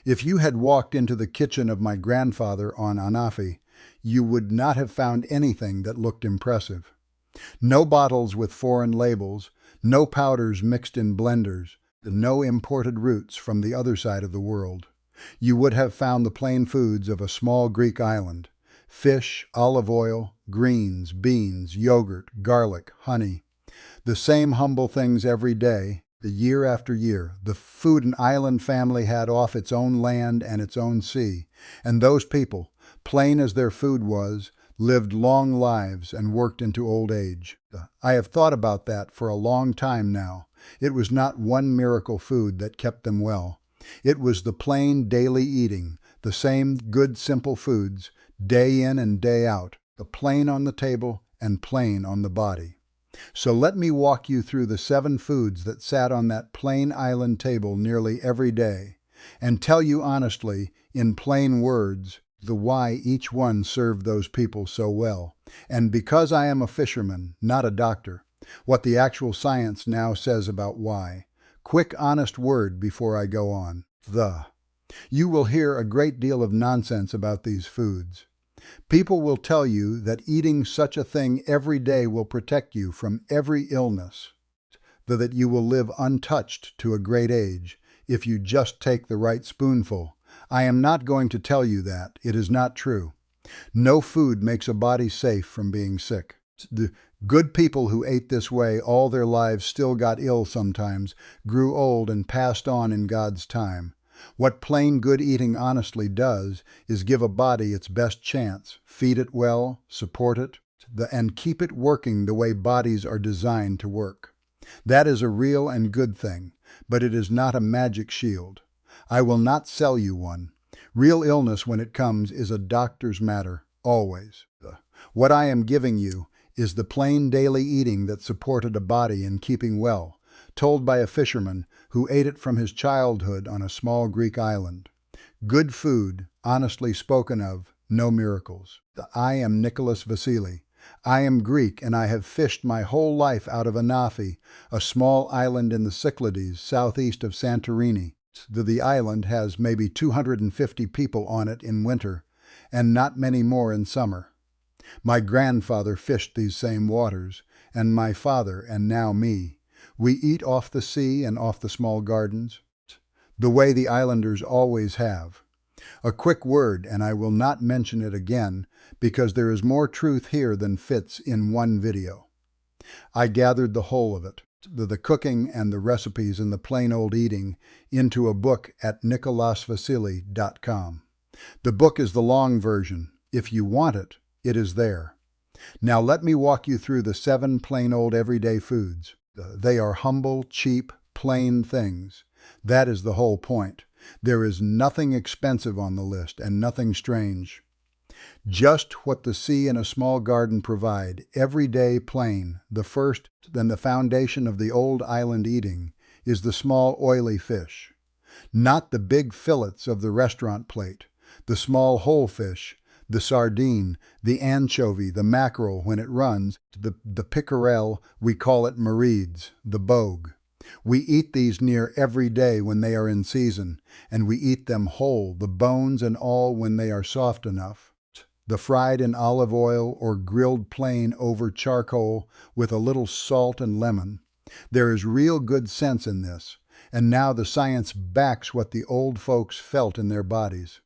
If you had walked into the kitchen of my grandfather on Anafi, you would not have found anything that looked impressive. No bottles with foreign labels, no powders mixed in blenders, no imported roots from the other side of the world. You would have found the plain foods of a small Greek island: fish, olive oil, greens, beans, yogurt, garlic, honey. The same humble things every day, the year after year. The food an island family had off its own land and its own sea. And those people, plain as their food was, lived long lives and worked into old age. I have thought about that for a long time now. It was not one miracle food that kept them well. It was the plain daily eating, the same good simple foods, day in and day out, the plain on the table and plain on the body. So let me walk you through the 7 foods that sat on that plain island table nearly every day, and tell you honestly, in plain words, the why each one served those people so well. And because I am a fisherman, not a doctor, what the actual science now says about why. Quick, honest word before I go on. You will hear a great deal of nonsense about these foods. People will tell you that eating such a thing every day will protect you from every illness, that you will live untouched to a great age if you just take the right spoonful. I am not going to tell you that. It is not true. No food makes a body safe from being sick. The good people who ate this way all their lives still got ill sometimes, grew old, and passed on in God's time. What plain good eating honestly does is give a body its best chance, feed it well, support it, and keep it working the way bodies are designed to work. That is a real and good thing, but it is not a magic shield. I will not sell you one. Real illness, when it comes, is a doctor's matter, always. What I am giving you is the plain daily eating that supported a body in keeping well, told by a fisherman who ate it from his childhood on a small Greek island. Good food, honestly spoken of, no miracles. I am Nicholas Vasili. I am Greek, and I have fished my whole life out of Anafi, a small island in the Cyclades, southeast of Santorini. The island has maybe 250 people on it in winter, and not many more in summer. My grandfather fished these same waters, and my father, and now me. We eat off the sea and off the small gardens, the way the islanders always have. A quick word, and I will not mention it again, because there is more truth here than fits in one video. I gathered the whole of it, the cooking and the recipes and the plain old eating, into a book at nicholasvasili.com. The book is the long version. If you want it, it is there. Now let me walk you through the 7 plain old everyday foods. They are humble, cheap, plain things. That is the whole point. There is nothing expensive on the list and nothing strange. Just what the sea and a small garden provide, everyday plain. The first, then the foundation of the old island eating, is the small oily fish. Not the big fillets of the restaurant plate, the small whole fish, the sardine, the anchovy, the mackerel when it runs, the pickerel, we call it marides, the bogue. We eat these near every day when they are in season, and we eat them whole, the bones and all, when they are soft enough. The fried in olive oil or grilled plain over charcoal with a little salt and lemon. There is real good sense in this, and now the science backs what the old folks felt in their bodies.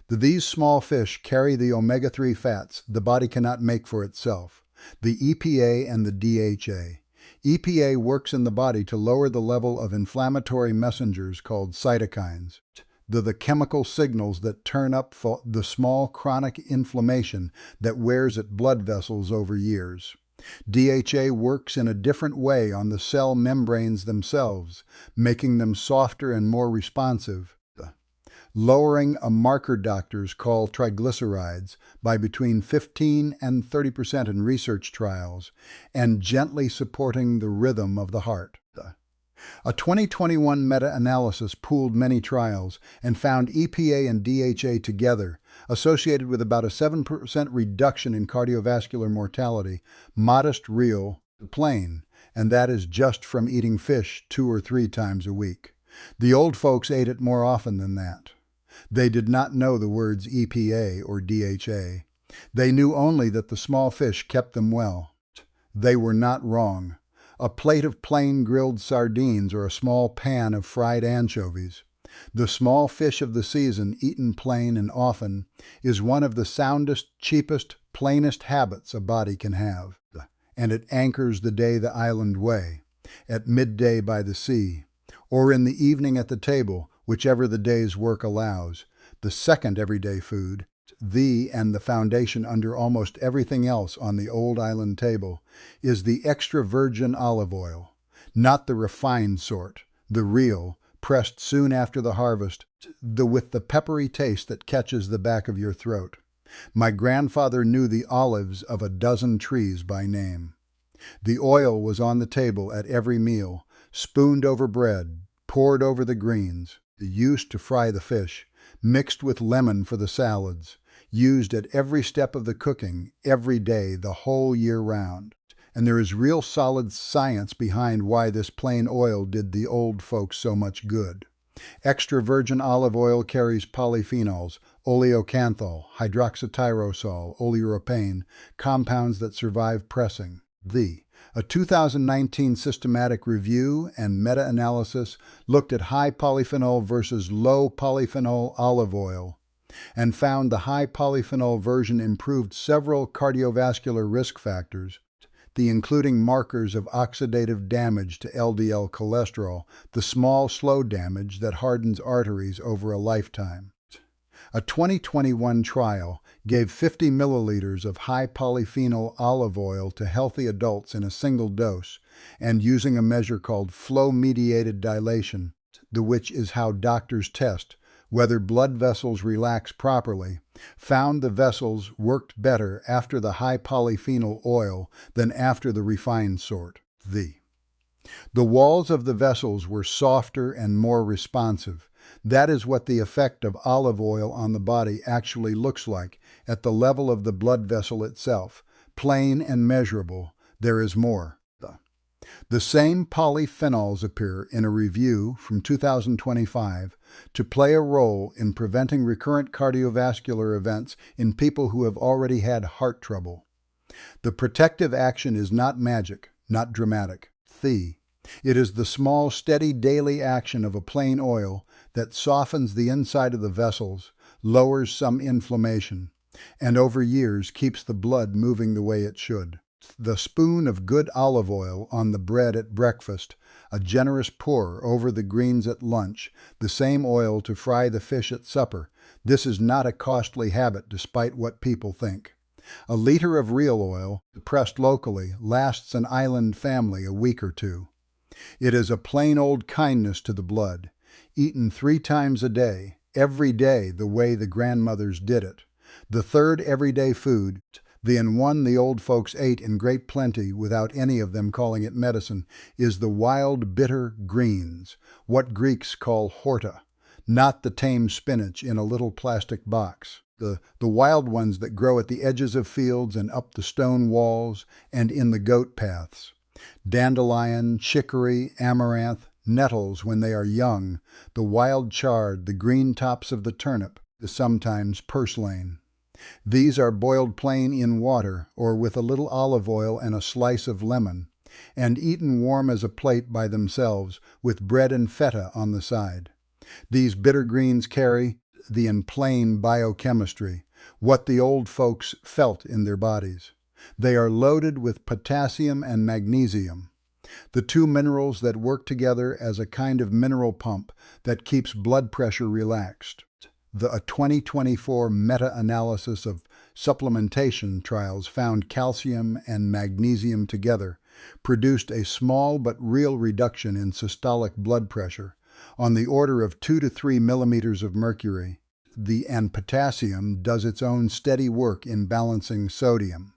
These small fish carry the omega-3 fats the body cannot make for itself, the EPA and the DHA. EPA works in the body to lower the level of inflammatory messengers called cytokines, the chemical signals that turn up the small chronic inflammation that wears at blood vessels over years. DHA works in a different way on the cell membranes themselves, making them softer and more responsive, lowering a marker doctors call triglycerides by between 15 and 30% in research trials, and gently supporting the rhythm of the heart. A 2021 meta-analysis pooled many trials and found EPA and DHA together, associated with about a 7% reduction in cardiovascular mortality, modest, real, plain, and that is just from eating fish 2 or 3 times a week. The old folks ate it more often than that. They did not know the words EPA or DHA. They knew only that the small fish kept them well. They were not wrong. A plate of plain grilled sardines or a small pan of fried anchovies. The small fish of the season, eaten plain and often, is one of the soundest, cheapest, plainest habits a body can have. And it anchors the day the island way, at midday by the sea, or in the evening at the table, whichever the day's work allows. The second everyday food, and the foundation under almost everything else on the old island table, is the extra virgin olive oil. Not the refined sort, the real, pressed soon after the harvest, with the peppery taste that catches the back of your throat. My grandfather knew the olives of a dozen trees by name. The oil was on the table at every meal, spooned over bread, poured over the greens, used to fry the fish, mixed with lemon for the salads, used at every step of the cooking, every day, the whole year round. And there is real solid science behind why this plain oil did the old folks so much good. Extra virgin olive oil carries polyphenols, oleocanthal, hydroxytyrosol, oleuropane, compounds that survive pressing. A 2019 systematic review and meta-analysis looked at high polyphenol versus low polyphenol olive oil and found the high polyphenol version improved several cardiovascular risk factors, including markers of oxidative damage to LDL cholesterol, the small, slow damage that hardens arteries over a lifetime. A 2021 trial gave 50 milliliters of high polyphenol olive oil to healthy adults in a single dose, and using a measure called flow-mediated dilation, which is how doctors test whether blood vessels relax properly, found the vessels worked better after the high polyphenol oil than after the refined sort. The walls of the vessels were softer and more responsive. That is what the effect of olive oil on the body actually looks like at the level of the blood vessel itself. Plain and measurable, there is more. The same polyphenols appear in a review from 2025 to play a role in preventing recurrent cardiovascular events in people who have already had heart trouble. The protective action is not magic, not dramatic. It is the small, steady daily action of a plain oil that softens the inside of the vessels, lowers some inflammation, and over years keeps the blood moving the way it should. The spoon of good olive oil on the bread at breakfast, a generous pour over the greens at lunch, the same oil to fry the fish at supper. This is not a costly habit despite what people think. A liter of real oil, pressed locally, lasts an island family a week or two. It is a plain old kindness to the blood, eaten 3 times a day, every day the way the grandmothers did it. The third everyday food, one the old folks ate in great plenty without any of them calling it medicine, is the wild bitter greens, what Greeks call horta, not the tame spinach in a little plastic box. The wild ones that grow at the edges of fields and up the stone walls and in the goat paths. Dandelion, chicory, amaranth, nettles when they are young, the wild chard, the green tops of the turnip, the sometimes purslane. These are boiled plain in water or with a little olive oil and a slice of lemon, and eaten warm as a plate by themselves with bread and feta on the side. These bitter greens carry in plain biochemistry, what the old folks felt in their bodies. They are loaded with potassium and magnesium, the 2 minerals that work together as a kind of mineral pump that keeps blood pressure relaxed. A 2024 meta-analysis of supplementation trials found calcium and magnesium together, produced a small but real reduction in systolic blood pressure, on the order of 2 to 3 millimeters of mercury. And potassium does its own steady work in balancing sodium.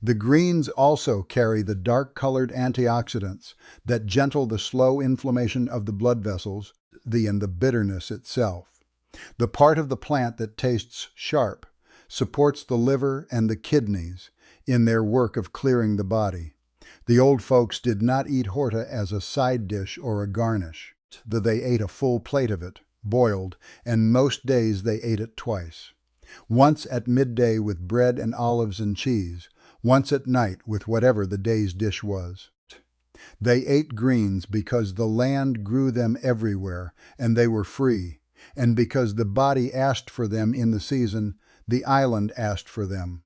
The greens also carry the dark-colored antioxidants that gentle the slow inflammation of the blood vessels, and the bitterness itself. The part of the plant that tastes sharp supports the liver and the kidneys in their work of clearing the body. The old folks did not eat horta as a side dish or a garnish. They ate a full plate of it, boiled, and most days they ate it twice. Once at midday with bread and olives and cheese, once at night with whatever the day's dish was. They ate greens because the land grew them everywhere, and they were free, and because the body asked for them in the season, the island asked for them.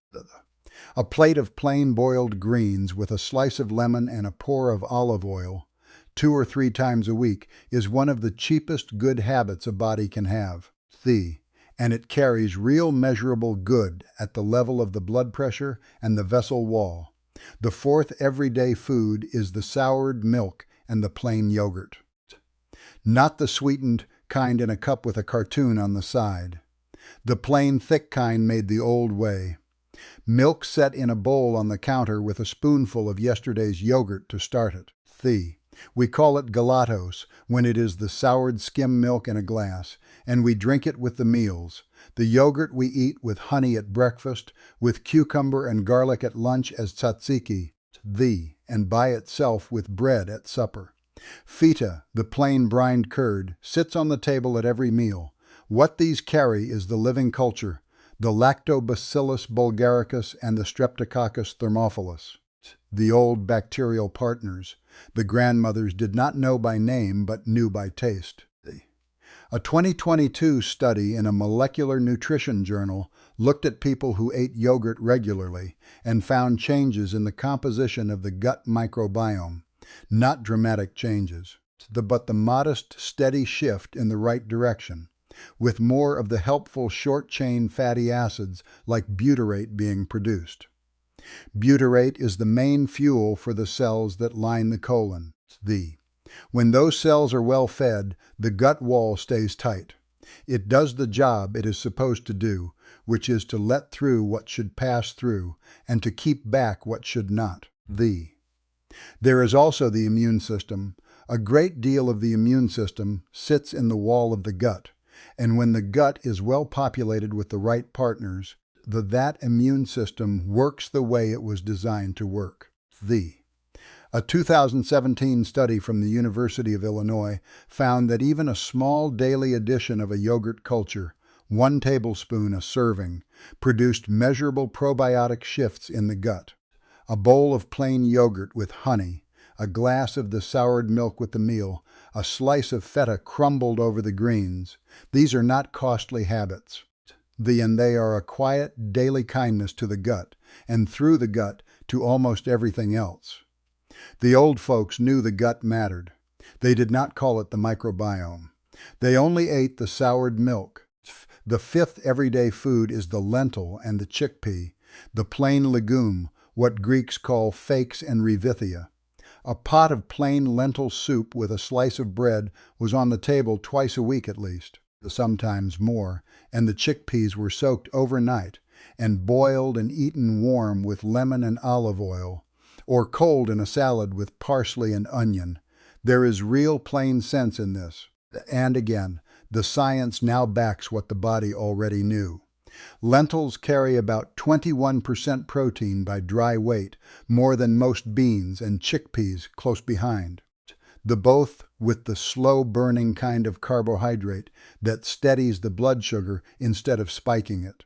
A plate of plain boiled greens with a slice of lemon and a pour of olive oil, 2 or 3 times a week, is one of the cheapest good habits a body can have. And it carries real measurable good at the level of the blood pressure and the vessel wall. The fourth everyday food is the soured milk and the plain yogurt. Not the sweetened kind in a cup with a cartoon on the side. The plain thick kind made the old way. Milk set in a bowl on the counter with a spoonful of yesterday's yogurt to start it. We call it gelatos when it is the soured skim milk in a glass, and we drink it with the meals. The yogurt we eat with honey at breakfast, with cucumber and garlic at lunch as tzatziki, and by itself with bread at supper. Feta, the plain brined curd, sits on the table at every meal. What these carry is the living culture, the Lactobacillus bulgaricus and the Streptococcus thermophilus, the old bacterial partners. The grandmothers did not know by name but knew by taste. A 2022 study in a molecular nutrition journal looked at people who ate yogurt regularly and found changes in the composition of the gut microbiome. Not dramatic changes, but the modest, steady shift in the right direction, with more of the helpful short-chain fatty acids like butyrate being produced. Butyrate is the main fuel for the cells that line the colon. When those cells are well fed, the gut wall stays tight. It does the job it is supposed to do, which is to let through what should pass through and to keep back what should not. There is also the immune system. A great deal of the immune system sits in the wall of the gut, and when the gut is well populated with the right partners, that immune system works the way it was designed to work. A 2017 study from the University of Illinois found that even a small daily addition of a yogurt culture, 1 tablespoon a serving, produced measurable probiotic shifts in the gut. A bowl of plain yogurt with honey, a glass of the soured milk with the meal, a slice of feta crumbled over the greens. These are not costly habits. And they are a quiet, daily kindness to the gut, and through the gut to almost everything else. The old folks knew the gut mattered. They did not call it the microbiome. They only ate the soured milk. The fifth everyday food is the lentil and the chickpea, the plain legume, what Greeks call fakes and revithia. A pot of plain lentil soup with a slice of bread was on the table twice a week at least, sometimes more, and the chickpeas were soaked overnight and boiled and eaten warm with lemon and olive oil, or cold in a salad with parsley and onion. There is real plain sense in this. And again, the science now backs what the body already knew. Lentils carry about 21% protein by dry weight, more than most beans, and chickpeas close behind. Both with the slow-burning kind of carbohydrate that steadies the blood sugar instead of spiking it.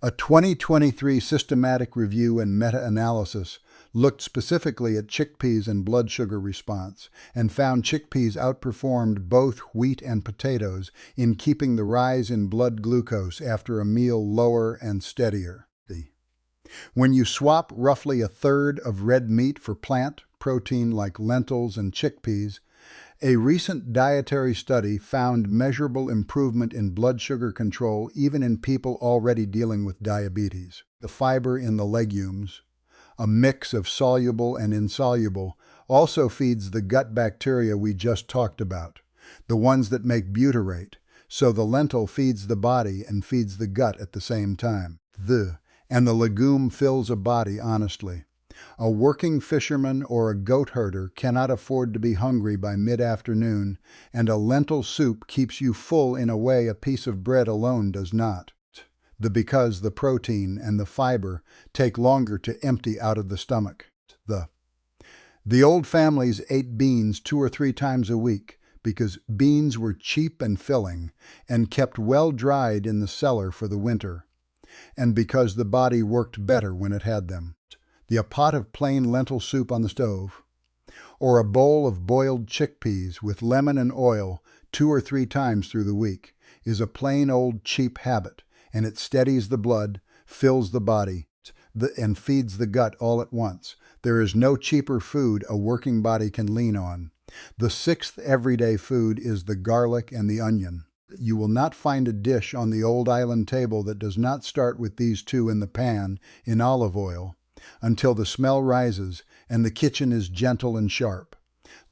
A 2023 systematic review and meta-analysis looked specifically at chickpeas and blood sugar response and found chickpeas outperformed both wheat and potatoes in keeping the rise in blood glucose after a meal lower and steadier. When you swap roughly a third of red meat for plant protein like lentils and chickpeas, a recent dietary study found measurable improvement in blood sugar control even in people already dealing with diabetes. The fiber in the legumes, a mix of soluble and insoluble, also feeds the gut bacteria we just talked about, the ones that make butyrate, so the lentil feeds the body and feeds the gut at the same time. And the legume fills a body honestly. A working fisherman or a goat herder cannot afford to be hungry by mid-afternoon, and a lentil soup keeps you full in a way a piece of bread alone does not. Because the protein and the fiber take longer to empty out of the stomach. The old families ate beans 2 or 3 times a week because beans were cheap and filling and kept well dried in the cellar for the winter, and because the body worked better when it had them. A pot of plain lentil soup on the stove, or a bowl of boiled chickpeas with lemon and oil 2 or 3 times through the week, is a plain old cheap habit, and it steadies the blood, fills the body, and feeds the gut all at once. There is no cheaper food a working body can lean on. The sixth everyday food is the garlic and the onion. You will not find a dish on the old island table that does not start with these two in the pan in olive oil until the smell rises and the kitchen is gentle and sharp.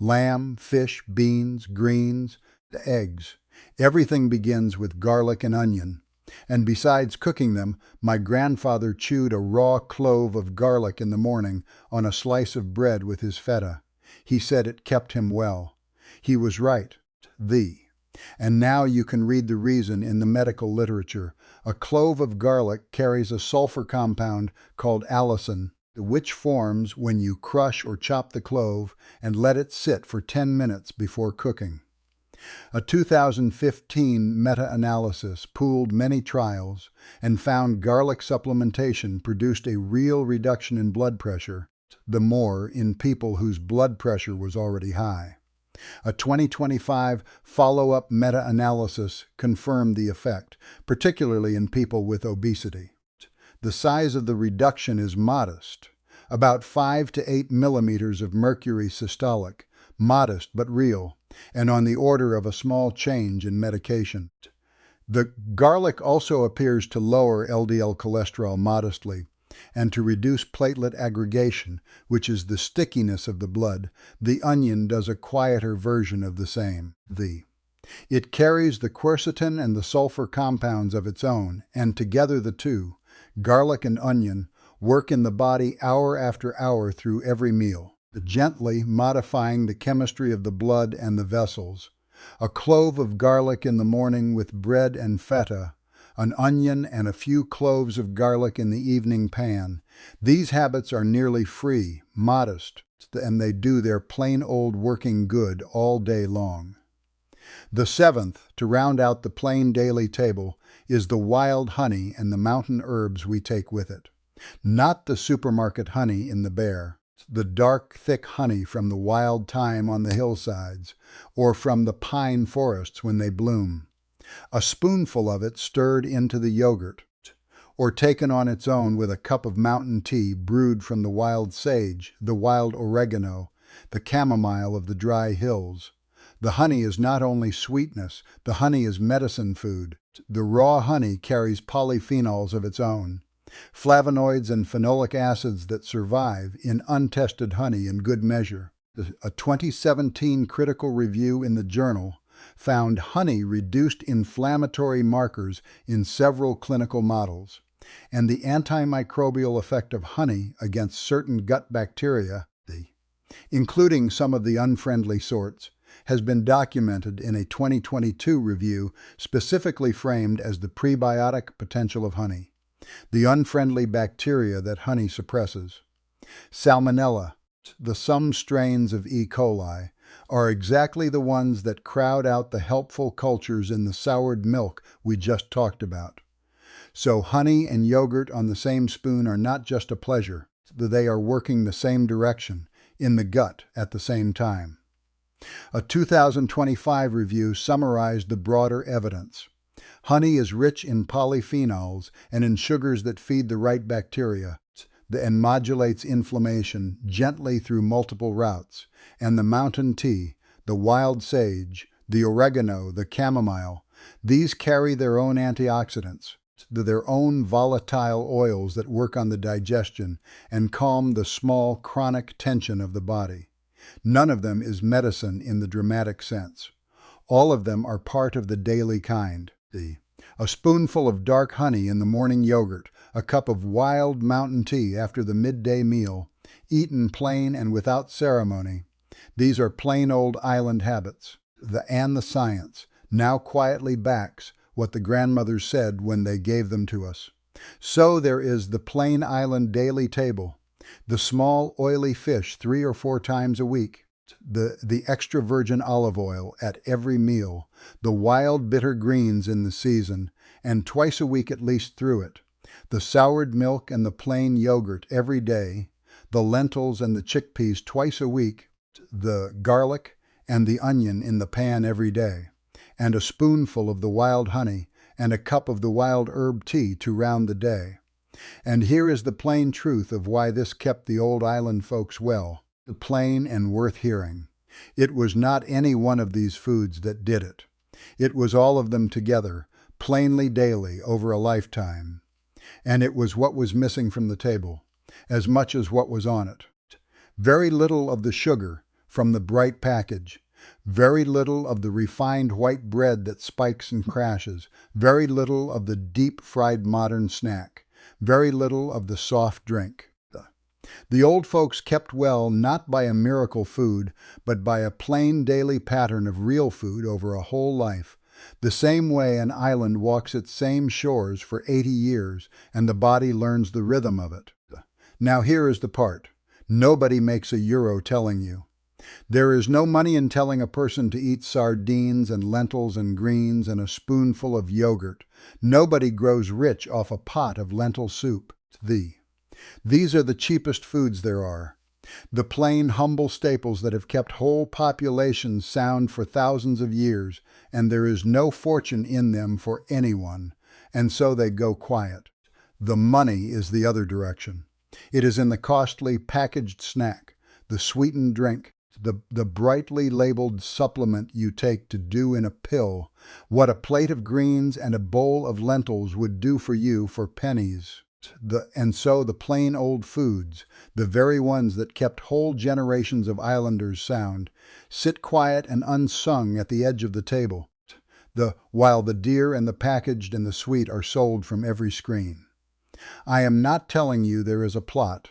Lamb, fish, beans, greens, eggs. Everything begins with garlic and onion. And besides cooking them, my grandfather chewed a raw clove of garlic in the morning on a slice of bread with his feta. He said it kept him well. He was right. And now you can read the reason in the medical literature. A clove of garlic carries a sulfur compound called allicin, which forms when you crush or chop the clove and let it sit for 10 minutes before cooking. A 2015 meta-analysis pooled many trials and found garlic supplementation produced a real reduction in blood pressure, the more in people whose blood pressure was already high. A 2025 follow-up meta-analysis confirmed the effect, particularly in people with obesity. The size of the reduction is modest, about 5 to 8 millimeters of mercury systolic, modest but real, and on the order of a small change in medication. The garlic also appears to lower LDL cholesterol modestly and to reduce platelet aggregation, which is the stickiness of the blood. The onion does a quieter version of the same. It carries the quercetin and the sulfur compounds of its own, and together the two, garlic and onion, work in the body hour after hour through every meal, gently modifying the chemistry of the blood and the vessels. A clove of garlic in the morning with bread and feta, an onion and a few cloves of garlic in the evening pan. These habits are nearly free, modest, and they do their plain old working good all day long. The seventh, to round out the plain daily table, is the wild honey and the mountain herbs we take with it. Not the supermarket honey in the bear, the dark, thick honey from the wild thyme on the hillsides, or from the pine forests when they bloom. A spoonful of it stirred into the yogurt, or taken on its own with a cup of mountain tea brewed from the wild sage, the wild oregano, the chamomile of the dry hills. The honey is not only sweetness, the honey is medicine food. The raw honey carries polyphenols of its own, flavonoids and phenolic acids that survive in untested honey in good measure. A 2017 critical review in the journal found honey reduced inflammatory markers in several clinical models, and the antimicrobial effect of honey against certain gut bacteria, including some of the unfriendly sorts, has been documented in a 2022 review specifically framed as the prebiotic potential of honey, the unfriendly bacteria that honey suppresses. Salmonella, some strains of E. coli, are exactly the ones that crowd out the helpful cultures in the soured milk we just talked about. So honey and yogurt on the same spoon are not just a pleasure, they are working the same direction, in the gut at the same time. A 2025 review summarized the broader evidence. Honey is rich in polyphenols and in sugars that feed the right bacteria and modulates inflammation gently through multiple routes, and the mountain tea, the wild sage, the oregano, the chamomile, these carry their own antioxidants, their own volatile oils that work on the digestion and calm the small chronic tension of the body. None of them is medicine in the dramatic sense. All of them are part of the daily kind. A spoonful of dark honey in the morning yogurt, a cup of wild mountain tea after the midday meal, eaten plain and without ceremony. These are plain old island habits. The science now quietly backs what the grandmothers said when they gave them to us. So there is the plain island daily table. The small, oily fish 3 or 4 times a week, the extra virgin olive oil at every meal, the wild bitter greens in the season, and twice a week at least through it, the soured milk and the plain yogurt every day, the lentils and the chickpeas twice a week, the garlic and the onion in the pan every day, and a spoonful of the wild honey and a cup of the wild herb tea to round the day. And here is the plain truth of why this kept the old island folks well, plain and worth hearing. It was not any one of these foods that did it. It was all of them together, plainly daily over a lifetime. And it was what was missing from the table, as much as what was on it. Very little of the sugar from the bright package, very little of the refined white bread that spikes and crashes, very little of the deep-fried modern snack, very little of the soft drink. The old folks kept well not by a miracle food, but by a plain daily pattern of real food over a whole life, the same way an island walks its same shores for 80 years and the body learns the rhythm of it. Now here is the part. Nobody makes a euro telling you. There is no money in telling a person to eat sardines and lentils and greens and a spoonful of yogurt. Nobody grows rich off a pot of lentil soup. These are the cheapest foods there are. The plain, humble staples that have kept whole populations sound for thousands of years, and there is no fortune in them for anyone, and so they go quiet. The money is the other direction. It is in the costly packaged snack, the sweetened drink, the brightly labeled supplement you take to do in a pill what a plate of greens and a bowl of lentils would do for you for pennies. And so the plain old foods, the very ones that kept whole generations of islanders sound, sit quiet and unsung at the edge of the table, while the dear and the packaged and the sweet are sold from every screen. I am not telling you there is a plot.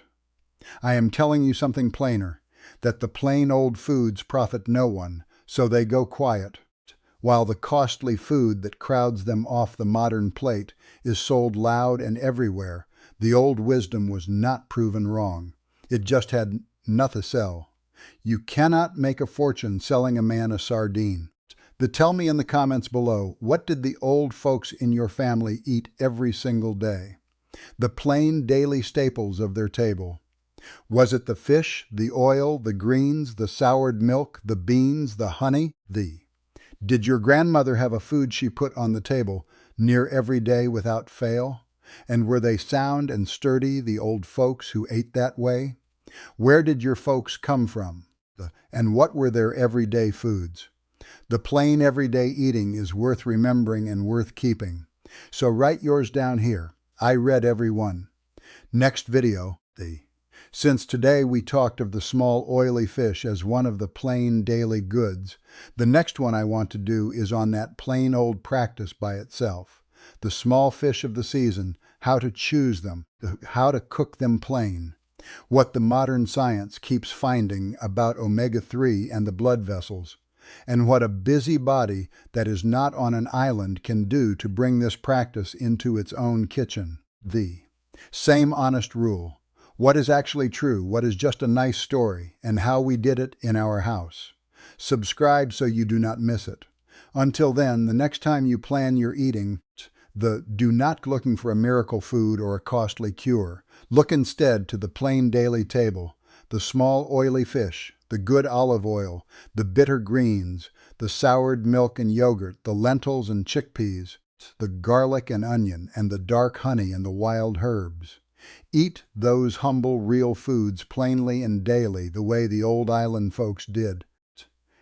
I am telling you something plainer, that the plain old foods profit no one, so they go quiet, while the costly food that crowds them off the modern plate is sold loud and everywhere. The old wisdom was not proven wrong. It just had nothing to sell. You cannot make a fortune selling a man a sardine. Tell me in the comments below, what did the old folks in your family eat every single day? The plain daily staples of their table. Was it the fish, the oil, the greens, the soured milk, the beans, the honey, Did your grandmother have a food she put on the table near every day without fail? And were they sound and sturdy, the old folks who ate that way? Where did your folks come from? And what were their everyday foods? The plain everyday eating is worth remembering and worth keeping. So write yours down here. I read every one. Next video, Since today we talked of the small oily fish as one of the plain daily goods, the next one I want to do is on that plain old practice by itself. The small fish of the season, how to choose them, how to cook them plain. What the modern science keeps finding about omega-3 and the blood vessels, and what a busy body that is not on an island can do to bring this practice into its own kitchen. Same honest rule. What is actually true, what is just a nice story, and how we did it in our house. Subscribe so you do not miss it. Until then, the next time you plan your eating, do not looking for a miracle food or a costly cure. Look instead to the plain daily table, the small oily fish, the good olive oil, the bitter greens, the soured milk and yogurt, the lentils and chickpeas, the garlic and onion, and the dark honey and the wild herbs. Eat those humble, real foods plainly and daily the way the old island folks did.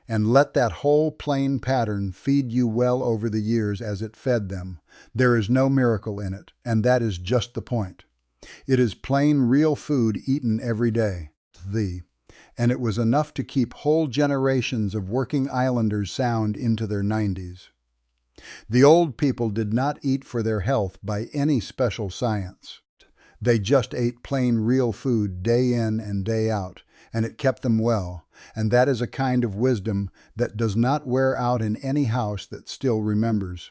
And let that whole plain pattern feed you well over the years as it fed them. There is no miracle in it, and that is just the point. It is plain, real food eaten every day. And it was enough to keep whole generations of working islanders sound into their 90s. The old people did not eat for their health by any special science. They just ate plain, real food day in and day out, and it kept them well, and that is a kind of wisdom that does not wear out in any house that still remembers.